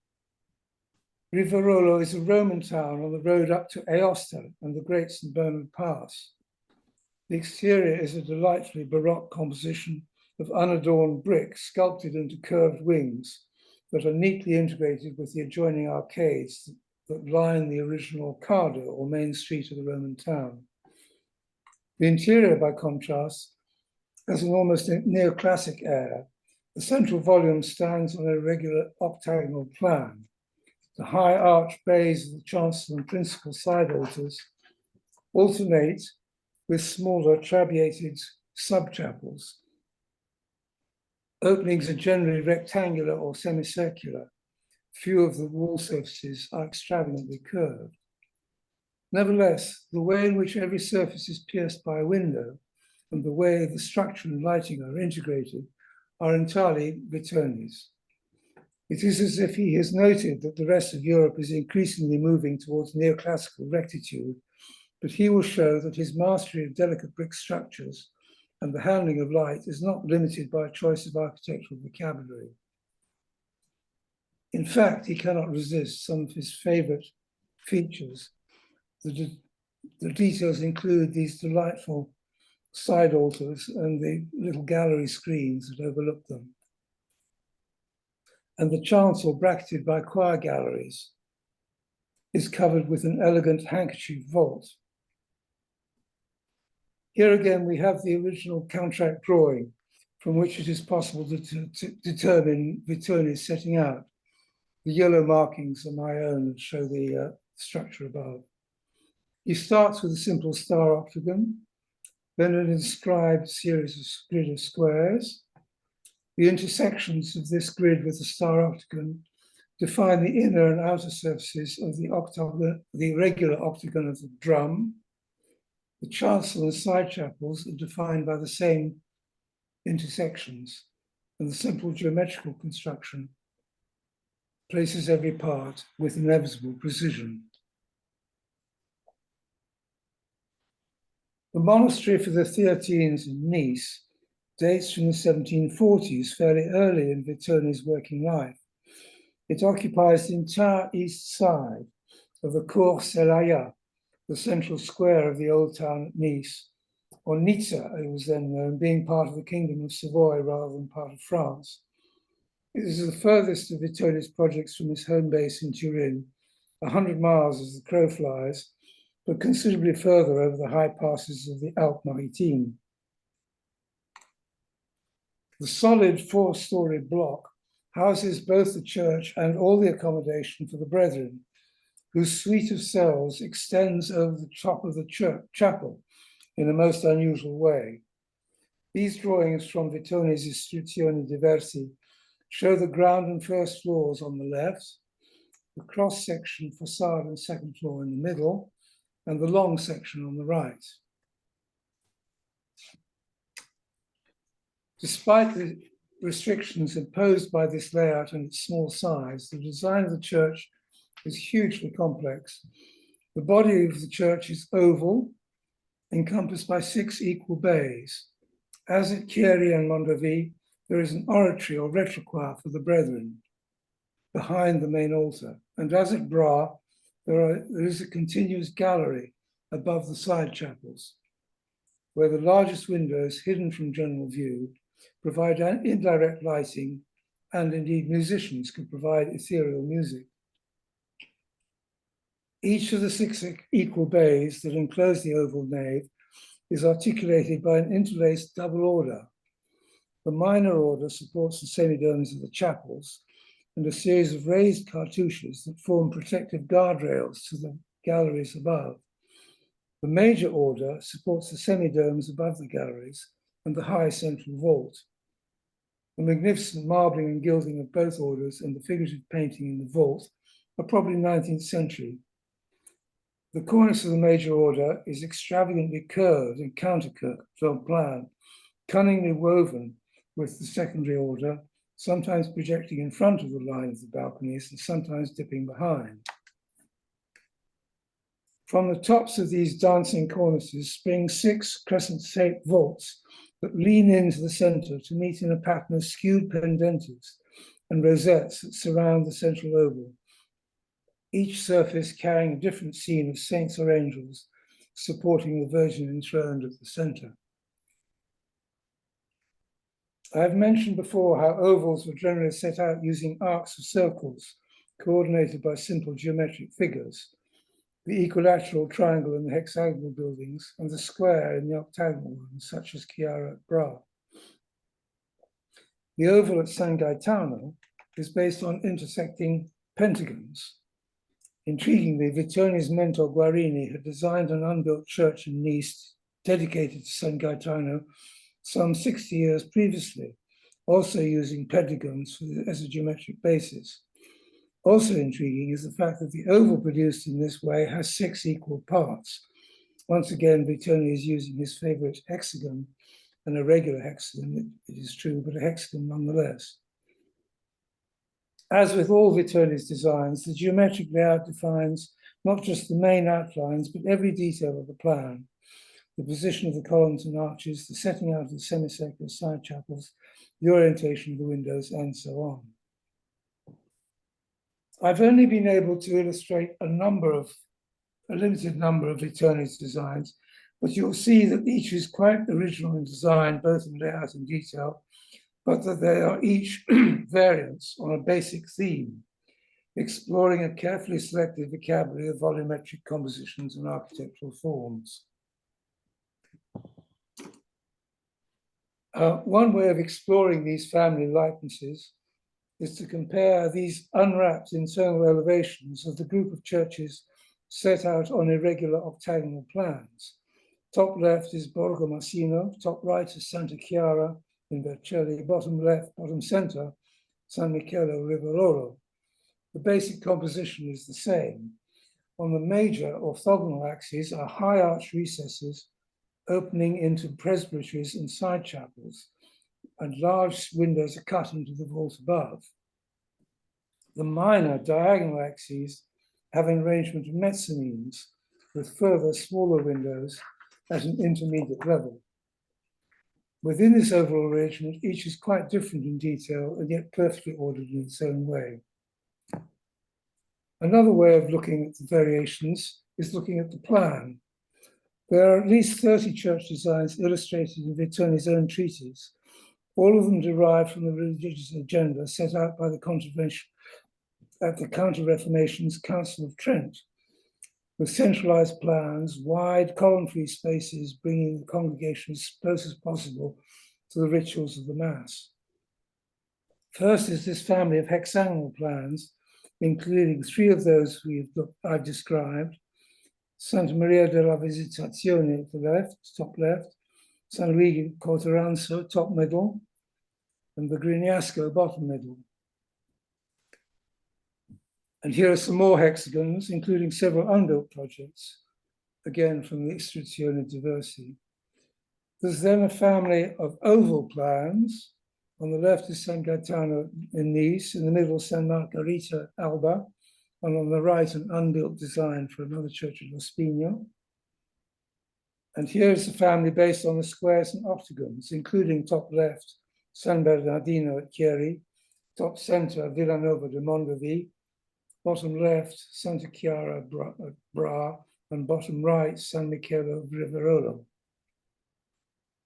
C: Rivarolo is a Roman town on the road up to Aosta and the Great St. Bernard Pass. The exterior is a delightfully Baroque composition of unadorned brick sculpted into curved wings that are neatly integrated with the adjoining arcades that line the original Cardo, or main street of the Roman town. The interior, by contrast, has an almost neoclassic air. The central volume stands on a regular octagonal plan. The high arched bays of the chancel and principal side altars alternate with smaller trabeated sub-chapels. Openings are generally rectangular or semicircular, Few of the wall surfaces are extravagantly curved. Nevertheless, the way in which every surface is pierced by a window and the way the structure and lighting are integrated are entirely Vittone's. It is as if he has noted that the rest of Europe is increasingly moving towards neoclassical rectitude, but he will show that his mastery of delicate brick structures and the handling of light is not limited by a choice of architectural vocabulary. In fact, he cannot resist some of his favorite features. The details include these delightful side altars and the little gallery screens that overlook them. And the chancel, bracketed by choir galleries, is covered with an elegant handkerchief vault. Here again, we have the original contract drawing from which it is possible to determine Vittone's setting out. The yellow markings are my own and show the structure above. He starts with a simple star octagon, then an inscribed series of grid of squares. The intersections of this grid with the star octagon define the inner and outer surfaces of the octagon, the irregular octagon of the drum. The chancel and side chapels are defined by the same intersections, and the simple geometrical construction places every part with inevitable precision. The monastery for the Theatines in Nice dates from the 1740s, fairly early in Vittone's working life. It occupies the entire east side of the Cour Celaya, the central square of the old town at Nice, or Nizza, it was then known, being part of the Kingdom of Savoy rather than part of France. It is the furthest of Vittone's projects from his home base in Turin, 100 miles as the crow flies, but considerably further over the high passes of the Alpes Maritimes. The solid four-story block houses both the church and all the accommodation for the brethren, whose suite of cells extends over the top of the chapel in a most unusual way. These drawings from Vittone's Istruzioni Diversi show the ground and first floors on the left, the cross-section facade and second floor in the middle, and the long section on the right. Despite the restrictions imposed by this layout and its small size, the design of the church is hugely complex. The body of the church is oval, encompassed by 6 equal bays. As at Chieri and Mondovì, there is an oratory or retrochoir for the brethren behind the main altar. And as at Bra, there is a continuous gallery above the side chapels, where the largest windows, hidden from general view, provide indirect lighting, and indeed musicians can provide ethereal music. Each of the 6 equal bays that enclose the oval nave is articulated by an interlaced double order. The minor order supports the semidomes of the chapels and a series of raised cartouches that form protective guardrails to the galleries above. The major order supports the semidomes above the galleries and the high central vault. The magnificent marbling and gilding of both orders and the figurative painting in the vault are probably 19th century. The cornice of the major order is extravagantly curved and countercurved on plan, cunningly woven with the secondary order, sometimes projecting in front of the line of the balconies and sometimes dipping behind. From the tops of these dancing cornices spring 6 crescent-shaped vaults that lean into the center to meet in a pattern of skewed pendentives and rosettes that surround the central oval, each surface carrying a different scene of saints or angels supporting the Virgin enthroned at the center. I have mentioned before how ovals were generally set out using arcs of circles coordinated by simple geometric figures, the equilateral triangle in the hexagonal buildings, and the square in the octagonal ones, such as Chiara at Bra. The oval at San Gaetano is based on intersecting pentagons. Intriguingly, Vittone's mentor Guarini had designed an unbuilt church in Nice dedicated to San Gaetano some 60 years previously, also using pentagons as a geometric basis. Also intriguing is the fact that the oval produced in this way has 6 equal parts. Once again, Vittone is using his favorite hexagon, an irregular hexagon, it is true, but a hexagon nonetheless. As with all Vittone's designs, the geometric layout defines not just the main outlines, but every detail of the plan: the position of the columns and arches, the setting out of the semicircular side chapels, the orientation of the windows, and so on. I've only been able to illustrate a limited number of Vittone's designs, but you'll see that each is quite original in design, both in layout and detail, but that they are each variants on a basic theme, exploring a carefully selected vocabulary of volumetric compositions and architectural forms. One way of exploring these family likenesses is to compare these unwrapped internal elevations of the group of churches set out on irregular octagonal plans. Top left is Borgo Massino, top right is Santa Chiara in Vercelli, bottom left, bottom center, San Michele Rivarolo. The basic composition is the same. On the major orthogonal axes are high arch recesses opening into presbyteries and side chapels, and large windows are cut into the vault above. The minor diagonal axes have an arrangement of mezzanines with further smaller windows at an intermediate level. Within this overall arrangement, each is quite different in detail and yet perfectly ordered in its own way. Another way of looking at the variations is looking at the plan. There are at least 30 church designs illustrated in Vittone's own treatise, all of them derived from the religious agenda set out by the Counter-Reformation's Council of Trent, with centralized plans, wide column-free spaces, bringing the congregation as close as possible to the rituals of the Mass. First is this family of hexagonal plans, including 3 of those I've described: Santa Maria della Visitazione at the left, top left, San Luigi Corteranzo, top middle, and the Grignasco, bottom middle. And here are some more hexagons, including several unbuilt projects, again from the Istruzione Diversi. There's then a family of oval plans. On the left is San Gaetano in Nice, in the middle San Margherita Alba, and on the right an unbuilt design for another church at Lo Spigno. And here is a family based on the squares and octagons, including top left San Bernardino at Chieri, top center Villanova de Mondovì, bottom left Santa Chiara Bra, and bottom right San Michele Rivarolo.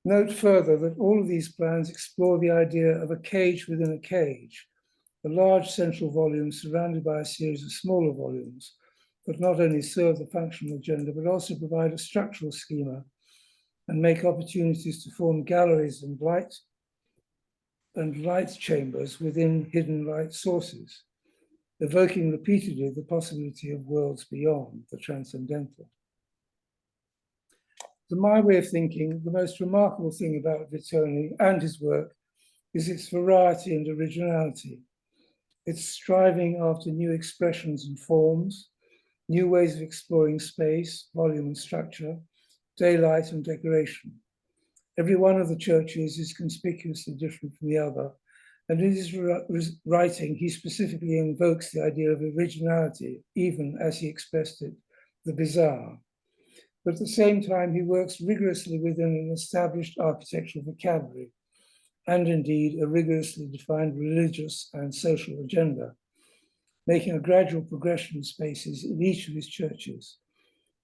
C: Note further that all of these plans explore the idea of a cage within a cage, a large central volume surrounded by a series of smaller volumes that not only serve the functional agenda, but also provide a structural schema and make opportunities to form galleries and light chambers within hidden light sources, evoking repeatedly the possibility of worlds beyond the transcendental. To my way of thinking, the most remarkable thing about Vittone and his work is its variety and originality. It's striving after new expressions and forms, new ways of exploring space, volume and structure, daylight and decoration. Every one of the churches is conspicuously different from the other, and in his writing, he specifically invokes the idea of originality, even as he expressed it, the bizarre. But at the same time, he works rigorously within an established architectural vocabulary, and indeed a rigorously defined religious and social agenda, making a gradual progression of spaces in each of his churches,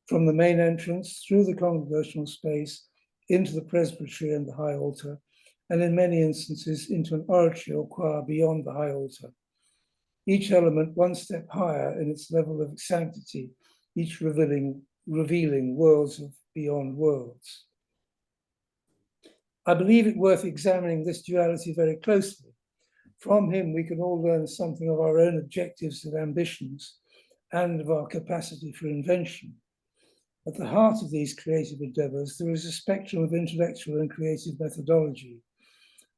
C: from the main entrance through the congregational space into the presbytery and the high altar, and in many instances into an oratory or choir beyond the high altar. Each element one step higher in its level of sanctity, each revealing worlds of beyond worlds. I believe it worth examining this duality very closely. From him, we can all learn something of our own objectives and ambitions and of our capacity for invention. At the heart of these creative endeavors, there is a spectrum of intellectual and creative methodology,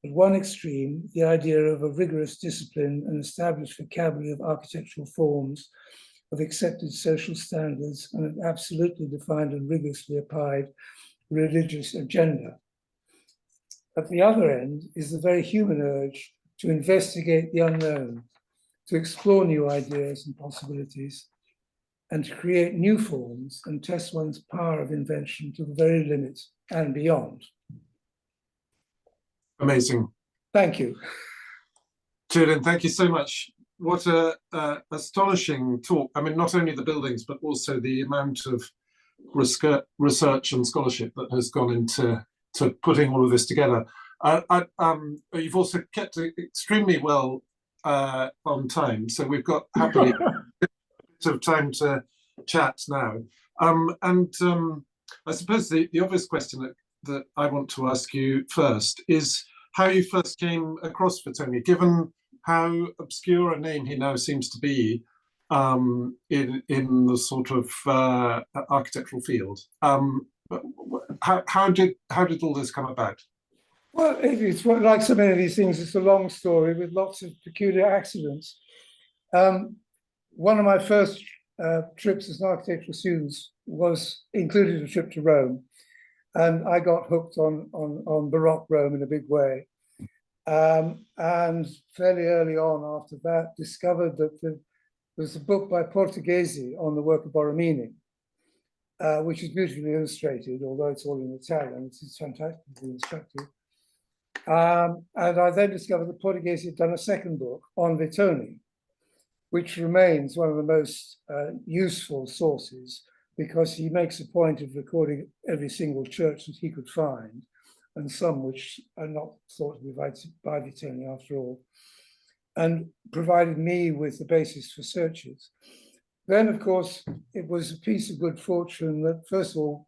C: At one extreme, the idea of a rigorous discipline and established vocabulary of architectural forms, of accepted social standards, and an absolutely defined and rigorously applied religious agenda. At the other end is the very human urge to investigate the unknown, to explore new ideas and possibilities, and to create new forms and test one's power of invention to the very limit and beyond.
B: Amazing.
C: Thank you.
B: Julian, thank you so much. What a astonishing talk. I mean, not only the buildings, but also the amount of research and scholarship that has gone into putting all of this together. You've also kept it extremely well on time, so we've got happily a bit of time to chat now. I suppose the obvious question that I want to ask you first is how you first came across Vittone, given how obscure a name he now seems to be in the sort of architectural field. How did all this come about?
C: Well, it's like so many of these things, it's a long story with lots of peculiar accidents. One of my first trips as an architectural student included a trip to Rome, and I got hooked on Baroque Rome in a big way. And fairly early on after that, discovered that there was a book by Portoghese on the work of Borromini, which is beautifully illustrated, although it's all in Italian. It's fantastically instructive. And I then discovered that Portoghese had done a second book on Vittone, which remains one of the most useful sources, because he makes a point of recording every single church that he could find, and some which are not thought to be by Vittone after all, and provided me with the basis for searches. Then, of course, it was a piece of good fortune that, first of all,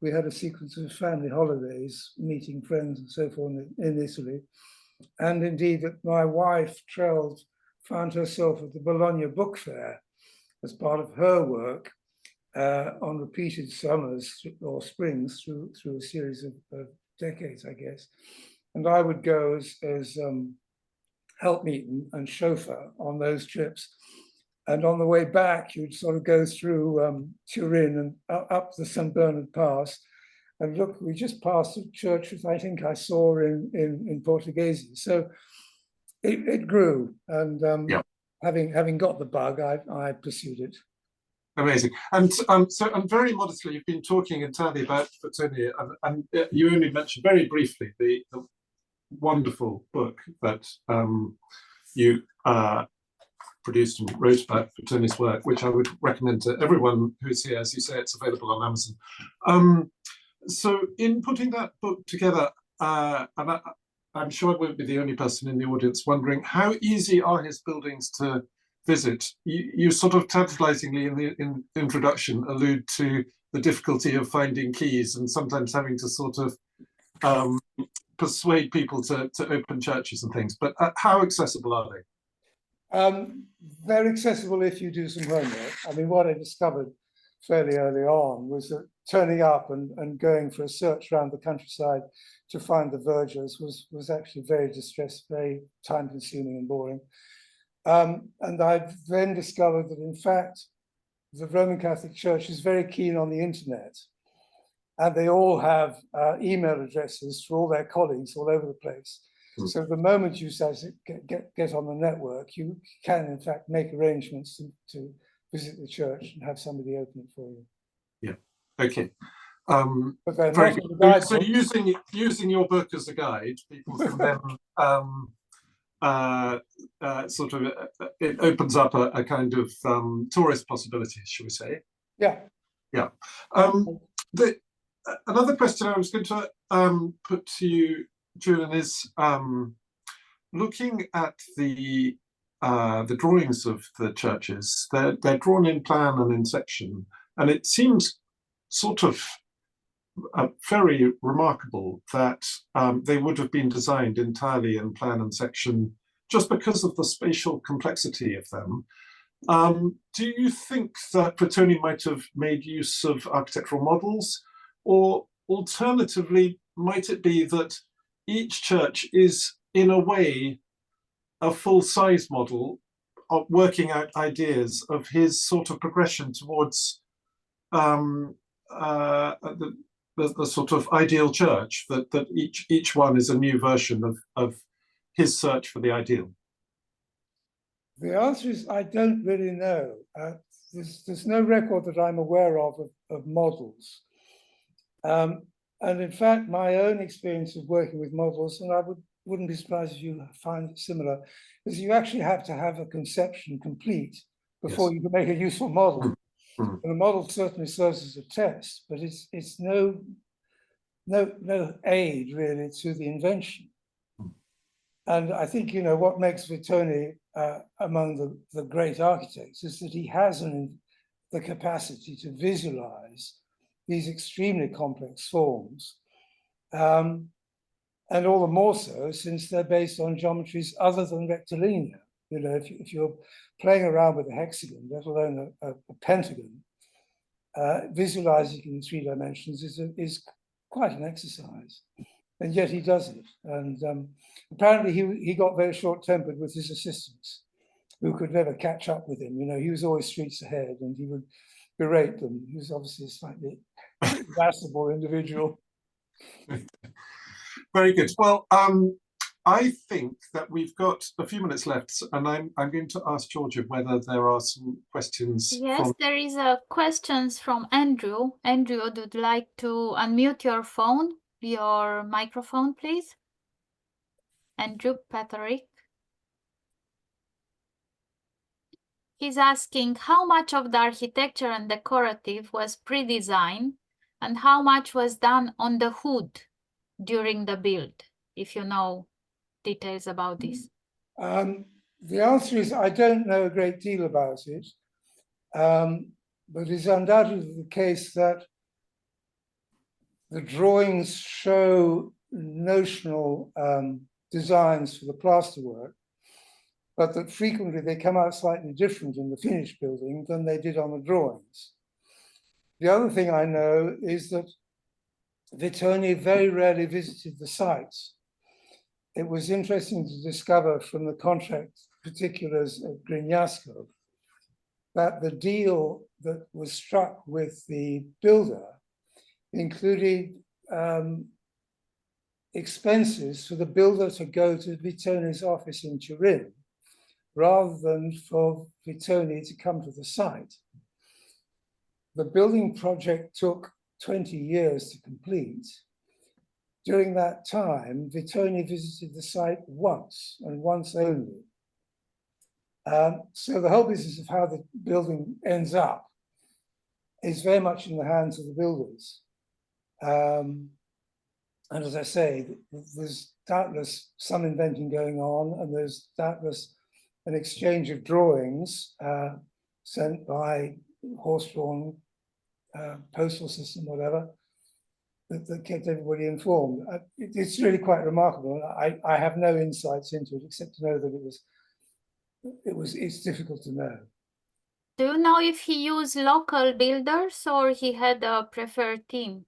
C: we had a sequence of family holidays, meeting friends and so forth in Italy. And indeed, that my wife, Treld, found herself at the Bologna Book Fair as part of her work on repeated summers or springs through a series of decades, I guess. And I would go as helpmeet and chauffeur on those trips. And on the way back, you'd sort of go through Turin and up the St. Bernard Pass. And look, we just passed a church that I think I saw in Portoghese. So it grew. And having got the bug, I pursued it.
B: Amazing. And very modestly, you've been talking entirely about Vittone, and you only mentioned very briefly the wonderful book that you produced and wrote about Vittone's work, which I would recommend to everyone who's here. As you say, it's available on Amazon. So in putting that book together, and I'm sure I won't be the only person in the audience wondering, how easy are his buildings to visit? You sort of tantalizingly in the introduction allude to the difficulty of finding keys and sometimes having to sort of persuade people to open churches and things, but how accessible are they?
C: They're accessible if you do some homework. I mean, what I discovered fairly early on was that turning up and going for a search around the countryside to find the vergers was actually very distressed, very time-consuming and boring. And I then discovered that, in fact, the Roman Catholic Church is very keen on the internet, and they all have email addresses for all their colleagues all over the place. So the moment you get on the network, you can, in fact, make arrangements to visit the church and have somebody open it for you.
B: Yeah. Okay.
C: But they're
B: very
C: not
B: good.
C: in the guide
B: So
C: book.
B: using your book as a guide, people can then sort of it opens up a kind of tourist possibilities, shall we say?
C: Yeah.
B: Yeah. Another question I was going to put to you, Julian, is looking at the drawings of the churches. They're drawn in plan and in section, and it seems sort of very remarkable that they would have been designed entirely in plan and section just because of the spatial complexity of them. Do you think that Vittone might have made use of architectural models, or alternatively, might it be that each church is, in a way, a full-size model of working out ideas of his sort of progression towards the sort of ideal church, that each one is a new version of his search for the ideal.
C: The answer is I don't really know. There's no record that I'm aware of models. And in fact, my own experience of working with models, and I wouldn't be surprised if you find it similar, is you actually have to have a conception complete before you can make a useful model. And the model certainly serves as a test, but it's no aid really to the invention. And I think, you know, what makes Vittone among the great architects is that he has the capacity to visualize these extremely complex forms. And all the more so since they're based on geometries other than rectilinear. You know, if you're playing around with a hexagon, let alone a pentagon, visualizing in 3 dimensions is quite an exercise. And yet he does it. And apparently he got very short-tempered with his assistants, who could never catch up with him. You know, he was always streets ahead, and he would berate them. He was obviously a slightly irascible individual.
B: Very good. Well, I think that we've got a few minutes left, and I'm going to ask Georgia whether there are some questions.
A: Yes, there is a questions from Andrew. Andrew, would you like to unmute your phone, your microphone, please? Andrew Patrick. He's asking how much of the architecture and decorative was pre-designed and how much was done on the hood during the build, if you know details about this.
C: The answer is I don't know a great deal about it, but it's undoubtedly the case that the drawings show notional designs for the plasterwork, but that frequently they come out slightly different in the finished building than they did on the drawings. The other thing I know is that Vittone very rarely visited the sites. It was interesting to discover from the contract particulars of Grignasco that the deal that was struck with the builder included expenses for the builder to go to Vittone's office in Turin rather than for Vittone to come to the site. The building project took 20 years to complete. During that time, Vittone visited the site once and once only. So the whole business of how the building ends up is very much in the hands of the builders. And as I say, there's doubtless some inventing going on, and there's doubtless an exchange of drawings sent by horse-drawn postal system, whatever, that kept everybody informed. It's really quite remarkable. I have no insights into it except to know that it's difficult to know.
A: Do you know if he used local builders or he had a preferred team?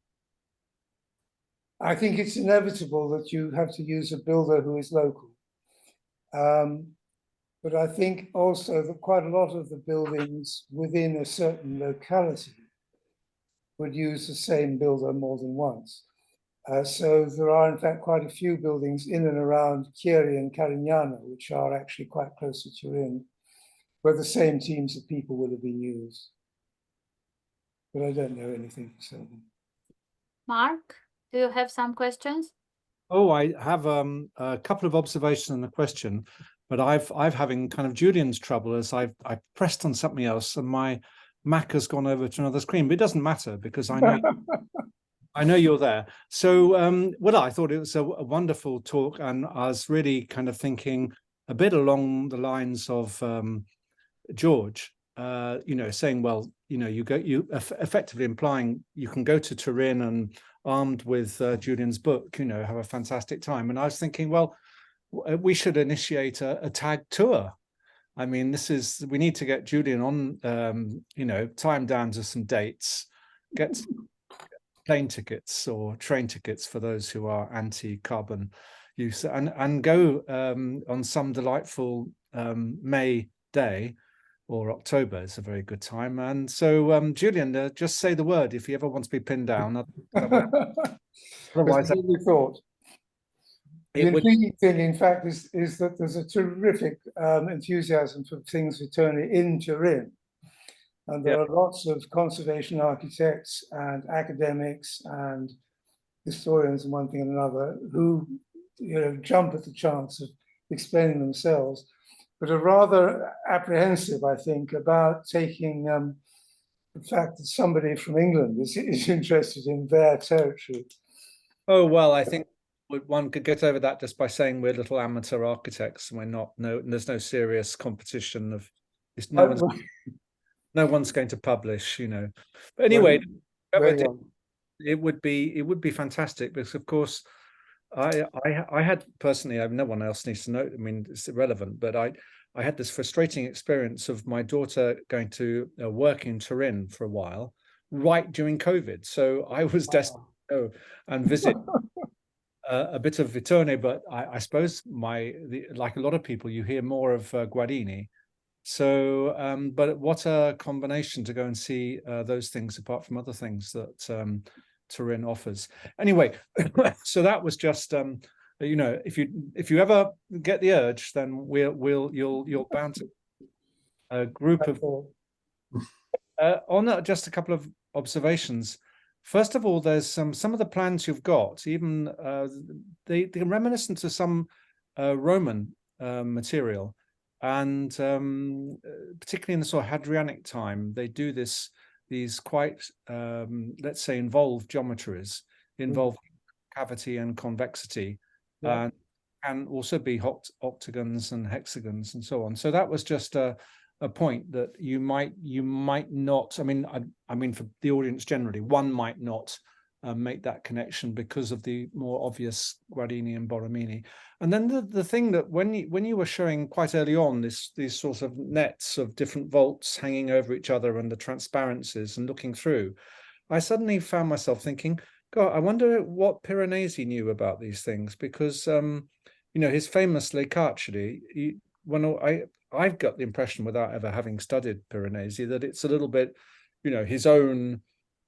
C: I think it's inevitable that you have to use a builder who is local. But I think also that quite a lot of the buildings within a certain locality would use the same builder more than once. So there are in fact quite a few buildings in and around Chieri and Carignano, which are actually quite close to Turin, where the same teams of people would have been used. But I don't know anything for certain.
A: Mark, do you have some questions?
D: Oh, I have a couple of observations and a question, but I've having kind of Julian's trouble as I pressed on something else and my Mac has gone over to another screen, but it doesn't matter because I know I know you're there. So, well, I thought it was a wonderful talk, and I was really kind of thinking a bit along the lines of George, you know, saying, well, you know, you effectively implying you can go to Turin and armed with Julian's book, you know, have a fantastic time. And I was thinking, well, we should initiate a tag tour. I mean, we need to get Julian on, you know, tie him down to some dates, plane tickets or train tickets for those who are anti-carbon use, and go on some delightful May day, or October is a very good time. And so, Julian, just say the word if you ever want to be pinned down. Otherwise,
C: thought. The
D: it would.
C: intriguing thing, in fact, is that there's a terrific enthusiasm for things Vittone in Turin. And there
D: Yeah.
C: are lots of conservation architects and academics and historians and one thing and another who, you know, jump at the chance of explaining themselves, but are rather apprehensive, I think, about taking the fact that somebody from England is interested in their territory.
D: Oh, well, I think one could get over that just by saying we're little amateur architects and we're not, there's no serious competition of, no one's going to publish, you know. But anyway, it would be fantastic, because of course I had personally, no one else needs to know, I mean, it's irrelevant, but I had this frustrating experience of my daughter going to work in Turin for a while right during COVID. So I was desperate to go and visit a bit of Vittone, but I suppose like a lot of people, you hear more of Guarini. So, but what a combination to go and see those things apart from other things that Turin offers. Anyway, so that was just, you know, if you ever get the urge, then you'll bound to a group of. On that, just a couple of observations. First of all, there's some of the plans you've got, even they're reminiscent to some Roman material. And particularly in the sort of Hadrianic time, they do these quite, let's say, involved geometries, involving cavity and convexity, and can also be octagons and hexagons and so on. So that was just a point that you might not. I mean, for the audience generally, one might not make that connection because of the more obvious Guarini and Borromini. And then the thing that when you were showing quite early on these sorts of nets of different vaults hanging over each other and the transparencies and looking through, I suddenly found myself thinking, God, I wonder what Piranesi knew about these things, because you know, his famous Le Carceri, I've got the impression, without ever having studied Piranesi, that it's a little bit, you know, his own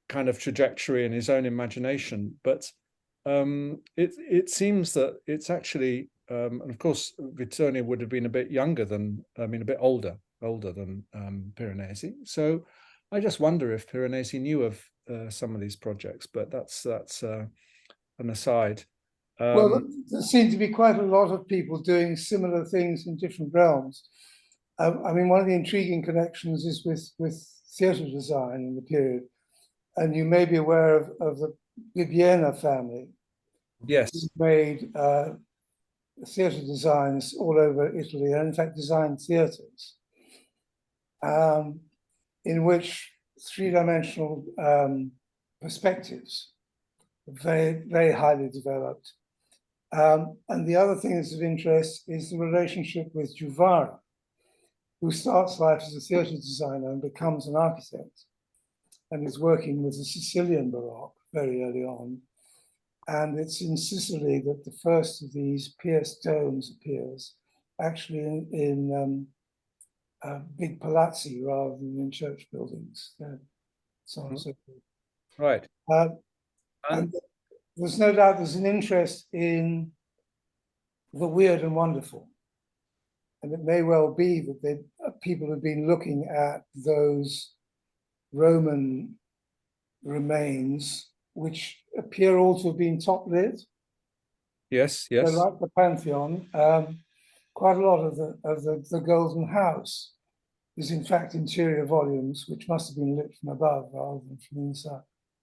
D: kind of trajectory and his own imagination, but it seems that it's actually, and of course Vittone would have been a bit younger than, I mean, a bit older than Piranesi. So I just wonder if Piranesi knew of some of these projects, but that's an aside.
C: Well, there seem to be quite a lot of people doing similar things in different realms. I mean, one of the intriguing connections is with theatre design in the period. And you may be aware of the Bibbiena family.
D: Yes.
C: Who made theatre designs all over Italy, and in fact designed theatres, in which three-dimensional perspectives are very, very highly developed. And the other thing that's of interest is the relationship with Juvara, who starts life as a theatre designer and becomes an architect, and is working with the Sicilian Baroque very early on. And it's in Sicily that the first of these pierced domes appears, actually in big palazzi rather than in church buildings. So on and so forth.
D: Right.
C: And there's no doubt there's an interest in the weird and wonderful. And it may well be that people have been looking at those Roman remains, which appear all to have been top lit.
D: Yes.
C: So like the Pantheon, quite a lot of the Golden House is in fact interior volumes, which must have been lit from above rather than from inside.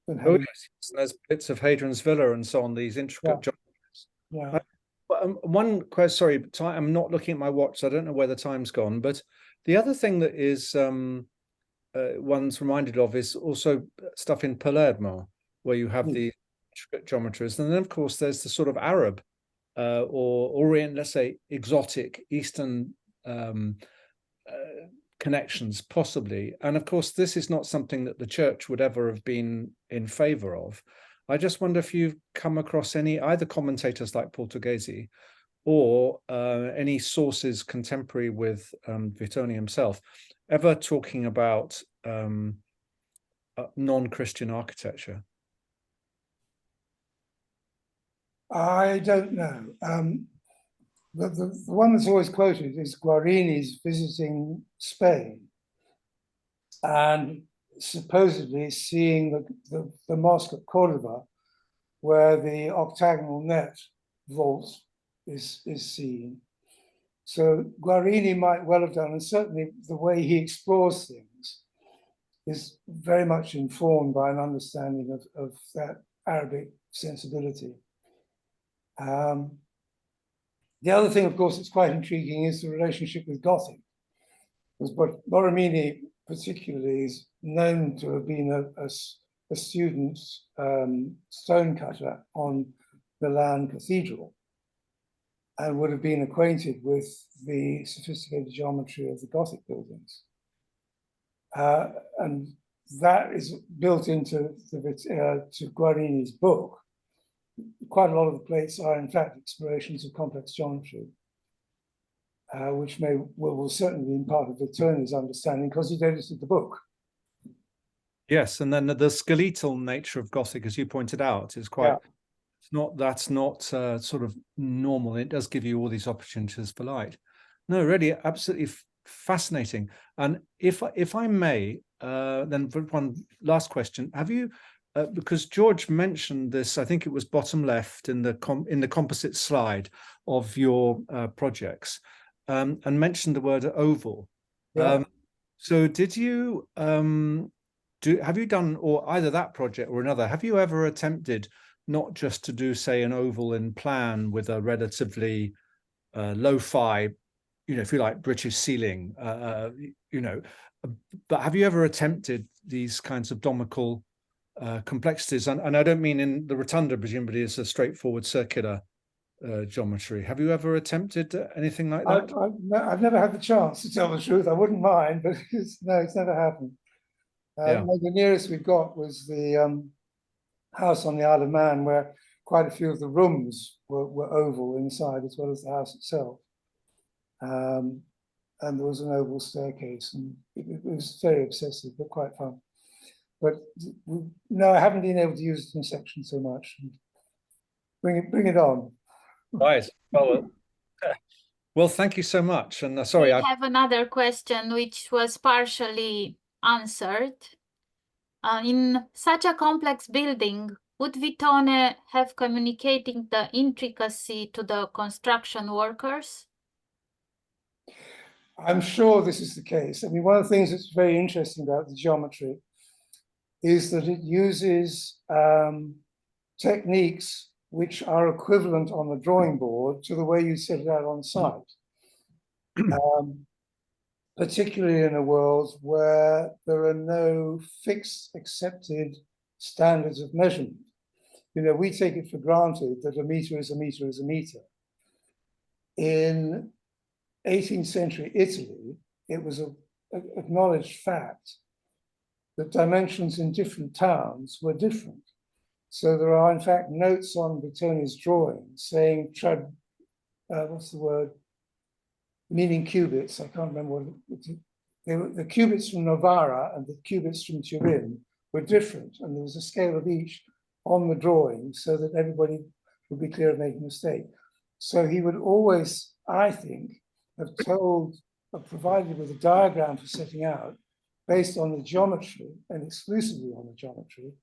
D: Oh, yes. There's bits of Hadrian's Villa and so on, these intricate geometries.
C: Yeah.
D: One question, sorry, I'm not looking at my watch, so I don't know where the time's gone, but the other thing that is one's reminded of is also stuff in Palermo, where you have the intricate geometries. And then, of course, there's the sort of Arab or Orient, let's say, exotic Eastern connections, possibly. And of course, this is not something that the church would ever have been in favor of. I just wonder if you've come across any either commentators like Portuguese or any sources contemporary with Vittone himself ever talking about non-Christian architecture.
C: I don't know. The one that's always quoted is Guarini's visiting Spain and supposedly seeing the mosque at Cordova, where the octagonal net vault is seen. So Guarini might well have done, and certainly the way he explores things is very much informed by an understanding of that Arabic sensibility. The other thing, of course, that's quite intriguing is the relationship with Gothic, because Borromini particularly is known to have been a student stonecutter on Milan Cathedral and would have been acquainted with the sophisticated geometry of the Gothic buildings. And that is built into to Guarini's book. Quite a lot of the plates are, in fact, explorations of complex geometry, which will certainly be part of Vittone's understanding because he edited the book.
D: Yes, and then the skeletal nature of Gothic, as you pointed out, is quite. Yeah. That's not sort of normal. It does give you all these opportunities for light. No, really, absolutely fascinating. And if I may, then for one last question, have you? Because George mentioned this, I think it was bottom left in the composite slide of your projects, and mentioned the word oval.
C: Yeah.
D: So did you have you done, or either that project or another, have you ever attempted not just to do, say, an oval in plan with a relatively lo-fi, if you like, British ceiling, but have you ever attempted these kinds of domical complexities? And I don't mean in the rotunda, presumably it's a straightforward circular geometry. Have you ever attempted anything like that?
C: I've never had the chance, to tell the truth. I wouldn't mind, but it's never happened.
D: Yeah.
C: The nearest we got was the house on the Isle of Man, where quite a few of the rooms were oval inside, as well as the house itself. And there was an oval staircase, and it was very obsessive, but quite fun. But no, I haven't been able to use it in section so much. Bring it on.
D: Right. Well, thank you so much. And
A: sorry, I have another question which was partially answered. In such a complex building, would Vittone have communicating the intricacy to the construction workers?
C: I'm sure this is the case. I mean, one of the things that's very interesting about the geometry is that it uses techniques which are equivalent on the drawing board to the way you set it out on site. Particularly in a world where there are no fixed accepted standards of measurement. We take it for granted that a meter is a meter is a meter. In 18th century Italy, it was an acknowledged fact that dimensions in different towns were different. So there are, in fact, notes on Vittone's drawings saying, what's the word? Meaning cubits. I can't remember what the cubits from Novara and the cubits from Turin were different, and there was a scale of each on the drawing so that everybody would be clear of making a mistake. So he would always, I think, have provided with a diagram for setting out based on the geometry and exclusively on the geometry,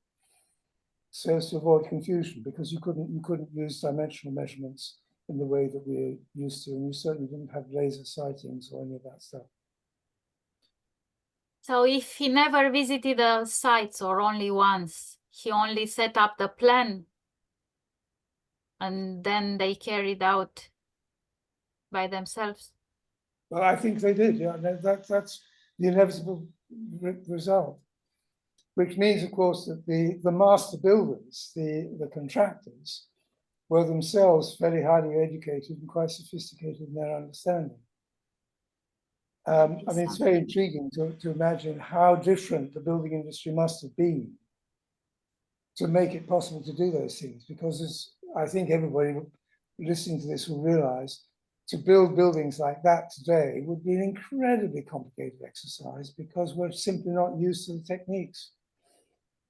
C: so as to avoid confusion, because you couldn't use dimensional measurements in the way that we're used to, and you certainly didn't have laser sightings or any of that stuff.
A: So if he never visited the sites or only once, he only set up the plan and then they carried out by themselves?
C: Well, I think they did, yeah. That's the inevitable result, which means, of course, that the master builders, the contractors, were themselves very highly educated and quite sophisticated in their understanding. I mean, it's very intriguing to imagine how different the building industry must have been to make it possible to do those things, because I think everybody listening to this will realize to build buildings like that today would be an incredibly complicated exercise, because we're simply not used to the techniques.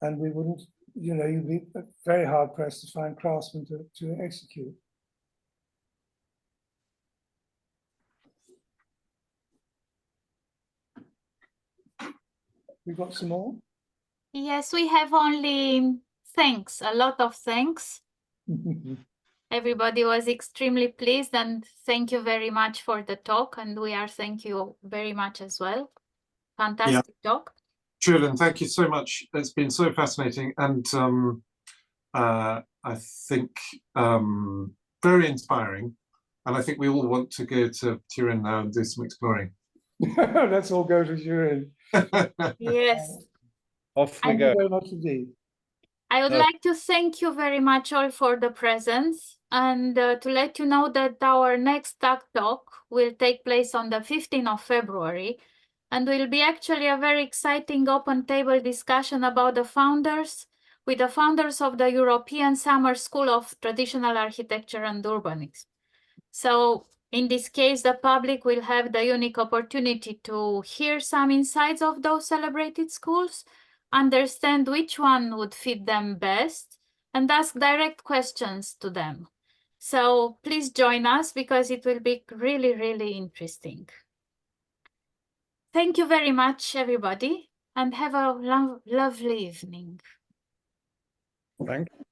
C: And we wouldn't, you know, you'd be very hard pressed to find craftsmen to execute. We got some more?
A: Yes, we have only thanks, a lot of thanks. Everybody was extremely pleased, and thank you very much for the talk, and we are thank you very much as well. Fantastic talk.
B: Julian, thank you so much. It's been so fascinating, and I think very inspiring. And I think we all want to go to Turin now and do some exploring.
C: Let's all go to Turin.
A: Yes.
D: Off we
C: Thank
D: go.
C: you very much indeed.
A: I would like to thank you very much all for the presence, and to let you know that our next talk will take place on the 15th of February, and will be actually a very exciting open table discussion about the founders, with the founders of the European Summer School of Traditional Architecture and Urbanism. So in this case, the public will have the unique opportunity to hear some insights of those celebrated schools, understand which one would fit them best, and ask direct questions to them. So please join us, because it will be really, really interesting. Thank you very much, everybody, and have a lovely evening.
D: Thank you.